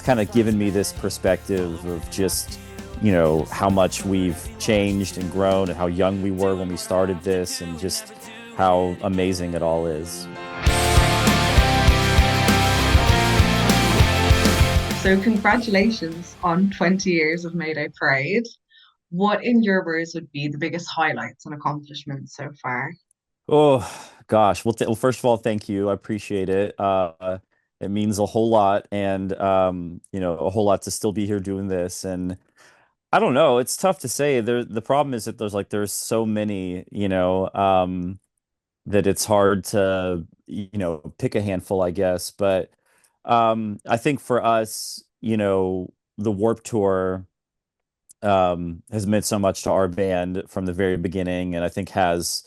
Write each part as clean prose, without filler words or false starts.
kind of given me this perspective of just, how much we've changed and grown and how young we were when we started this and just how amazing it all is. So, congratulations on 20 years of Mayday Parade. What, in your words, would be the biggest highlights and accomplishments so far? Oh gosh. Well, first of all, thank you. I appreciate it. It means a whole lot, and a whole lot to still be here doing this. And I don't know. It's tough to say. The problem is that there's so many, that it's hard to, pick a handful, I guess. But I think for us, the Warp Tour has meant so much to our band from the very beginning, and I think has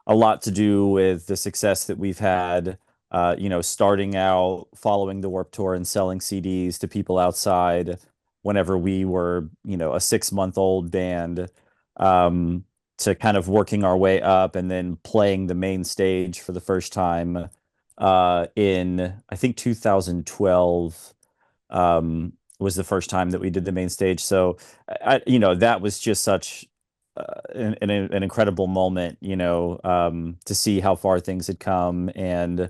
a lot to do with the success that we've had. Starting out following the Warp Tour and selling CDs to people outside whenever we were, a 6-month-old band, um, to kind of working our way up and then playing the main stage for the first time in, I think, 2012 was the first time that we did the main stage. So, that was just such an incredible moment, to see how far things had come. And,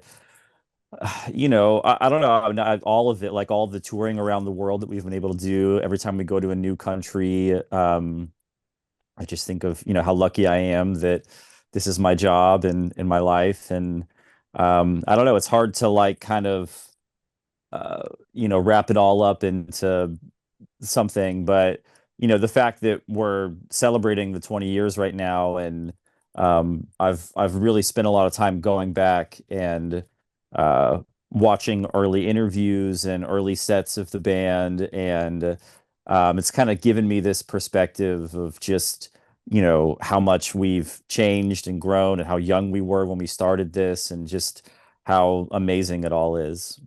I don't know, all of it, like all the touring around the world that we've been able to do every time we go to a new country. I just think of, how lucky I am that this is my job and in my life. And I don't know, it's hard to like kind of, wrap it all up into something. But the fact that we're celebrating the 20 years right now, and I've really spent a lot of time going back and uh watching early interviews and early sets of the band. And it's kind of given me this perspective of just, how much we've changed and grown and how young we were when we started this and just how amazing it all is.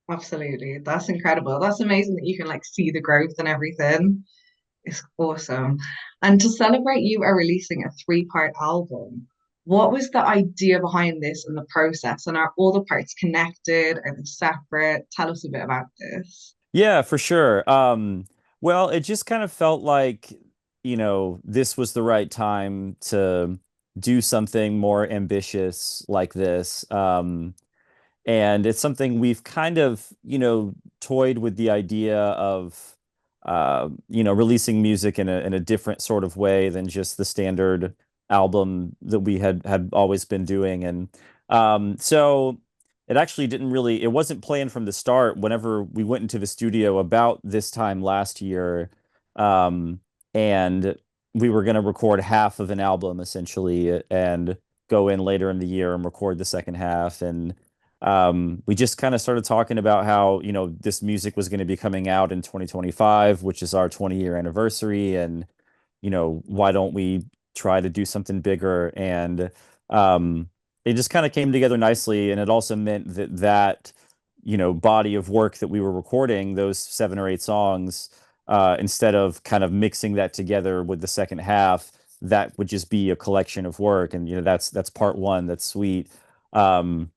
Absolutely. That's incredible. That's amazing that you can like see the growth and everything. It's awesome. And to celebrate, you are releasing a three-part album. What was the idea behind this and the process? And are all the parts connected? Are they separate? Tell us a bit about this. Yeah, for sure. Well, it just kind of felt like, this was the right time to do something more ambitious like this. And it's something we've kind of, toyed with the idea of, releasing music in a different sort of way than just the standard album that we had always been doing. And so it actually didn't really, it wasn't planned from the start. Whenever we went into the studio about this time last year, um, and we were going to record half of an album essentially and go in later in the year and record the second half. And we just kind of started talking about how, this music was going to be coming out in 2025, which is our 20-year anniversary. And, why don't we try to do something bigger? And it just kind of came together nicely. And it also meant that, body of work that we were recording, those 7 or 8 songs, instead of kind of mixing that together with the second half, that would just be a collection of work. And, that's part one. That's sweet. Um,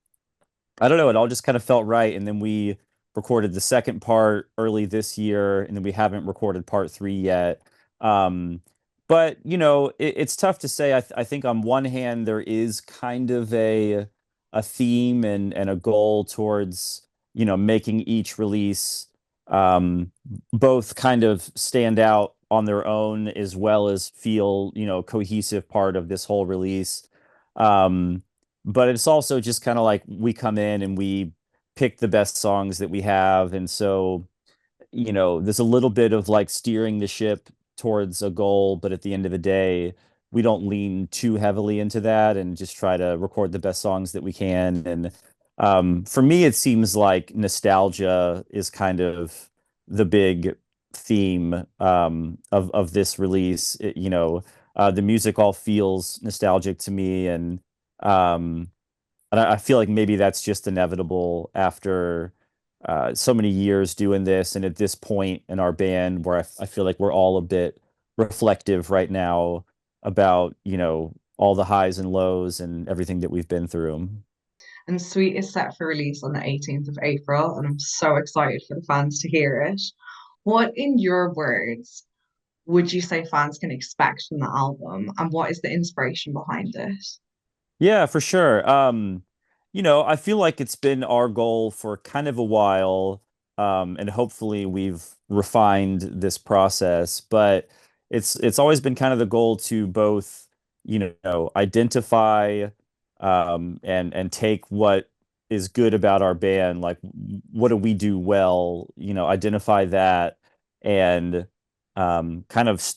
I don't know. It all just kind of felt right. And then we recorded the second part early this year, and then we haven't recorded part three yet. Um, but it's tough to say. I think on one hand there is kind of a theme and a goal towards, making each release both kind of stand out on their own as well as feel, cohesive part of this whole release. Um, but it's also just kind of like we come in and we pick the best songs that we have. And so, there's a little bit of like steering the ship towards a goal, but at the end of the day, we don't lean too heavily into that and just try to record the best songs that we can. And for me, it seems like nostalgia is kind of the big theme of this release. The music all feels nostalgic to me. Um, and I feel like maybe that's just inevitable after so many years doing this, and at this point in our band where I feel like we're all a bit reflective right now about, all the highs and lows and everything that we've been through. And Sweet is set for release on the 18th of April, and I'm so excited for the fans to hear it. What, in your words, would you say fans can expect from the album, and what is the inspiration behind it? Yeah, for sure. I feel like it's been our goal for kind of a while, and hopefully we've refined this process, but it's always been kind of the goal to both, identify and take what is good about our band, like what do we do well, identify that and kind of,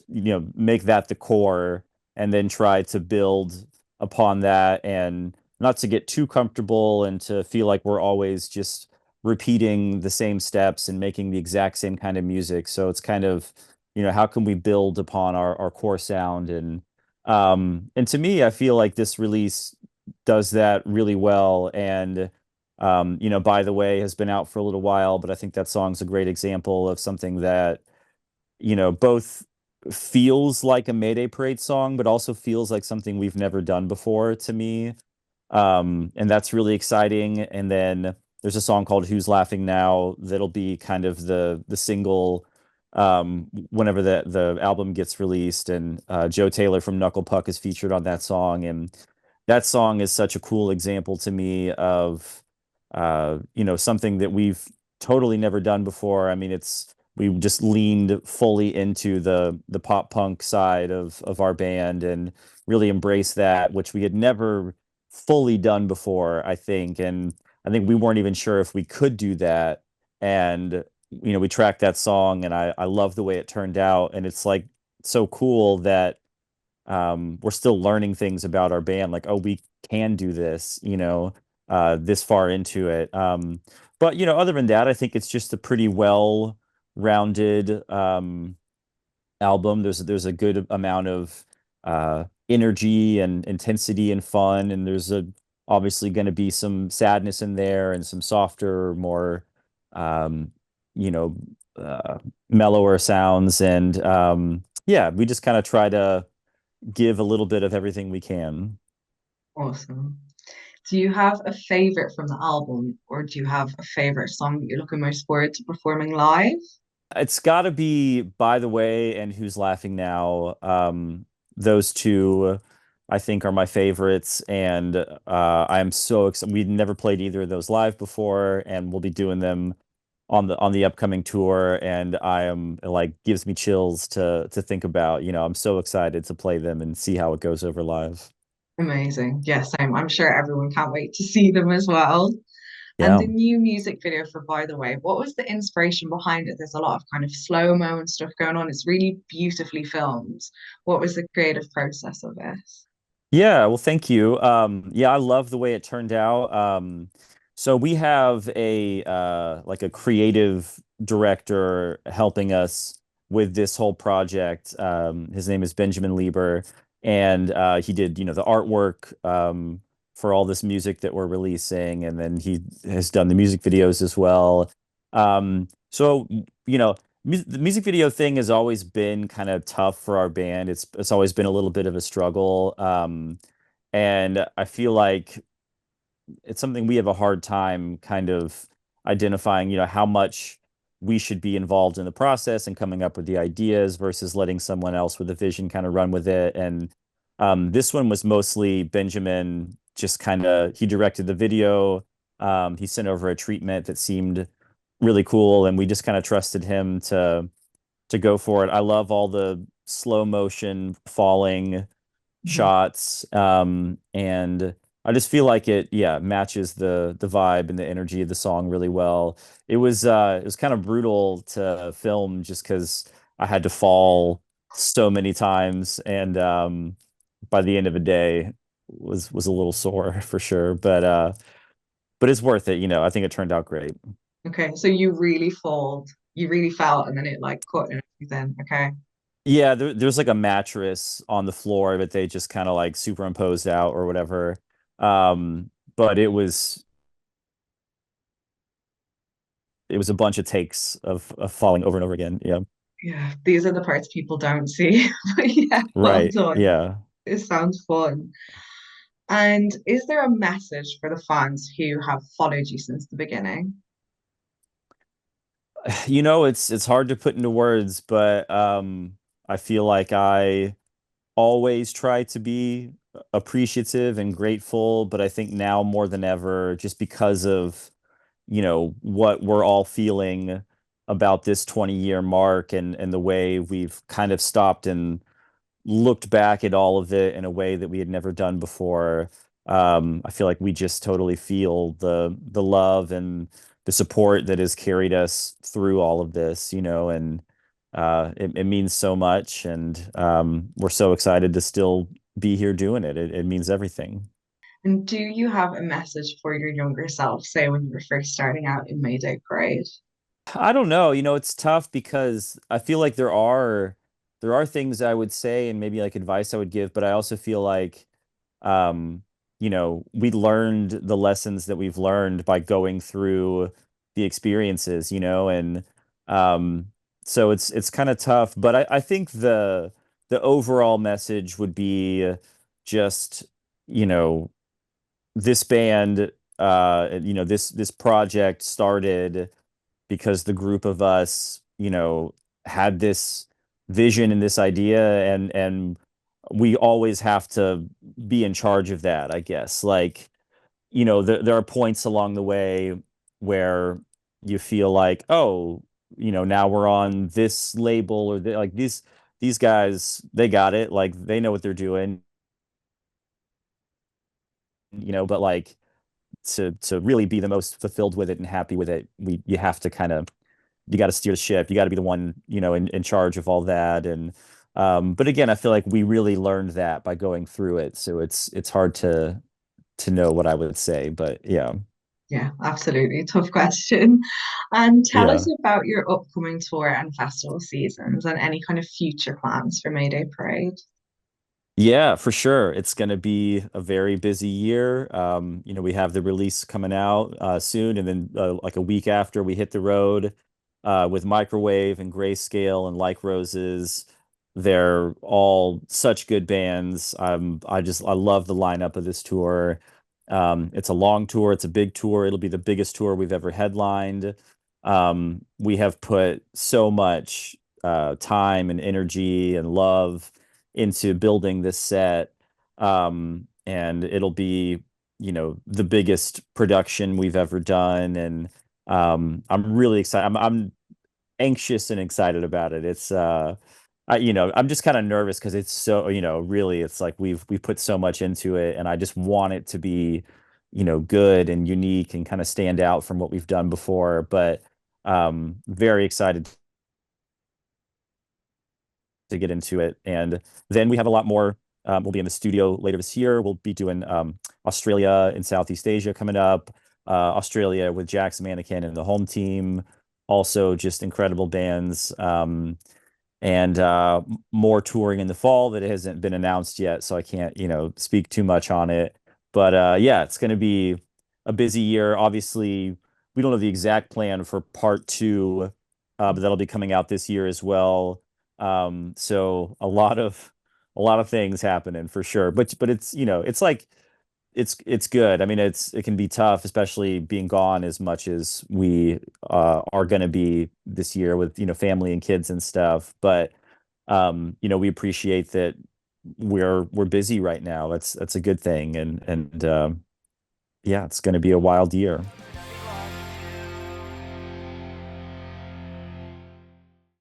make that the core and then try to build upon that and not to get too comfortable and to feel like we're always just repeating the same steps and making the exact same kind of music. So it's kind of, how can we build upon our core sound and to me, I feel like this release does that really well. And By the Way has been out for a little while, but I think that song's a great example of something that both feels like a Mayday Parade song, but also feels like something we've never done before to me. And that's really exciting. And then there's a song called Who's Laughing Now that'll be kind of the single whenever the album gets released. And Joe Taylor from Knuckle is featured on that song. And that song is such a cool example to me of something that we've totally never done before. I mean, it's we just leaned fully into the pop punk side of our band and really embraced that, which we had never fully done before, I think. And I think we weren't even sure if we could do that. And we tracked that song and I love the way it turned out. And it's like so cool that we're still learning things about our band, like, oh, we can do this, this far into it. But other than that, I think it's just a pretty well-rounded album. There's a good amount of energy and intensity and fun, and there's a obviously going to be some sadness in there and some softer, more um, you know, uh, mellower sounds. And yeah, we just kind of try to give a little bit of everything we can. Awesome. Do you have a favorite from the album, or do you have a favorite song that you're looking most forward to performing live? It's got to be By the Way and Who's Laughing Now. Those two, I think, are my favorites, and I'm so excited. We'd never played either of those live before, and we'll be doing them on the upcoming tour. And I am like gives me chills to think about. I'm so excited to play them and see how it goes over live. Amazing. Yes, I'm sure everyone can't wait to see them as well. And Yeah. the new music video for By the Way, what was the inspiration behind it? There's a lot of kind of slow-mo and stuff going on. It's really beautifully filmed. What was the creative process of it? Yeah, well, thank you. Yeah, I love the way it turned out. So we have a like a creative director helping us with this whole project. His name is Benjamin Lieber, and he did, the artwork for all this music that we're releasing, and then he has done the music videos as well. So, you know, the music video thing has always been kind of tough for our band. It's always been a little bit of a struggle. And I feel like it's something we have a hard time kind of identifying, how much we should be involved in the process and coming up with the ideas versus letting someone else with a vision kind of run with it. And this one was mostly Benjamin just kind of he directed the video. He sent over a treatment that seemed really cool, and we just kind of trusted him to go for it. I love all the slow motion falling Mhm. shots. And I just feel like it, yeah, matches the vibe and the energy of the song really well. It was kind of brutal to film just because I had to fall so many times, and by the end of the day was a little sore for sure. But it's worth it, I think it turned out great. Okay, so you really felt, and then it like cut and everything. Okay. Yeah, there's like a mattress on the floor that they just kind of like superimposed out or whatever. But it was a bunch of takes of falling over and over again. Yeah. Yeah, these are the parts people don't see. But yeah, well Right. done. Yeah. It sounds fun. And is there a message for the fans who have followed you since the beginning? It's hard to put into words, but I feel like I always try to be appreciative and grateful, but I think now more than ever, just because of, what we're all feeling about this 20-year mark and the way we've kind of stopped and looked back at all of it in a way that we had never done before. I feel like we just totally feel the love and the support that has carried us through all of this, and it means so much, and we're so excited to still be here doing it. It means everything. And do you have a message for your younger self, say when you were first starting out in Mayday Parade? I don't know. It's tough because I feel like there are things I would say and maybe like advice I would give, but I also feel like um, we learned the lessons that we've learned by going through the experiences, and um, so it's kind of tough. But I think the overall message would be just, you know, this band, this project started because the group of us, had this vision and this idea, and we always have to be in charge of that, I guess. Like, there are points along the way where you feel like, oh, now we're on this label or like these guys, they got it, like they know what they're doing, but like to really be the most fulfilled with it and happy with it, you have to kind of you got to steer the ship. You got to be the one, in charge of all that. And but again, I feel like we really learned that by going through it. So it's hard to know what I would say, but yeah, Yeah, absolutely. Tough question. And tell us yeah. about your upcoming tour and festival seasons and any kind of future plans for Mayday Parade. Yeah, for sure. It's going to be a very busy year. We have the release coming out soon, and then like a week after we hit the road with Microwave and Grayscale and Like Roses. They're all such good bands. I love the lineup of this tour. It's a long tour. It's a big tour. It'll be the biggest tour we've ever headlined. We have put so much time and energy and love into building this set. And it'll be, the biggest production we've ever done. And I'm really excited. I'm anxious and excited about it. I'm just kind of nervous because it's so, really it's like we've put so much into it, and I just want it to be, good and unique and kind of stand out from what we've done before. But very excited to get into it. And then we have a lot more. We'll be in the studio later this year. We'll be doing Australia and Southeast Asia coming up. Australia with Jack's Mannequin and the home team. Also, just incredible bands. And more touring in the fall that hasn't been announced yet, so I can't, speak too much on it. But yeah, it's going to be a busy year. Obviously, we don't know the exact plan for part two, but that'll be coming out this year as well. So a lot of things happening for sure. But it's, it's like it's good. I mean, it can be tough, especially being gone as much as we are going to be this year with, family and kids and stuff. But we appreciate that we're busy right now. That's a good thing. And yeah, it's going to be a wild year.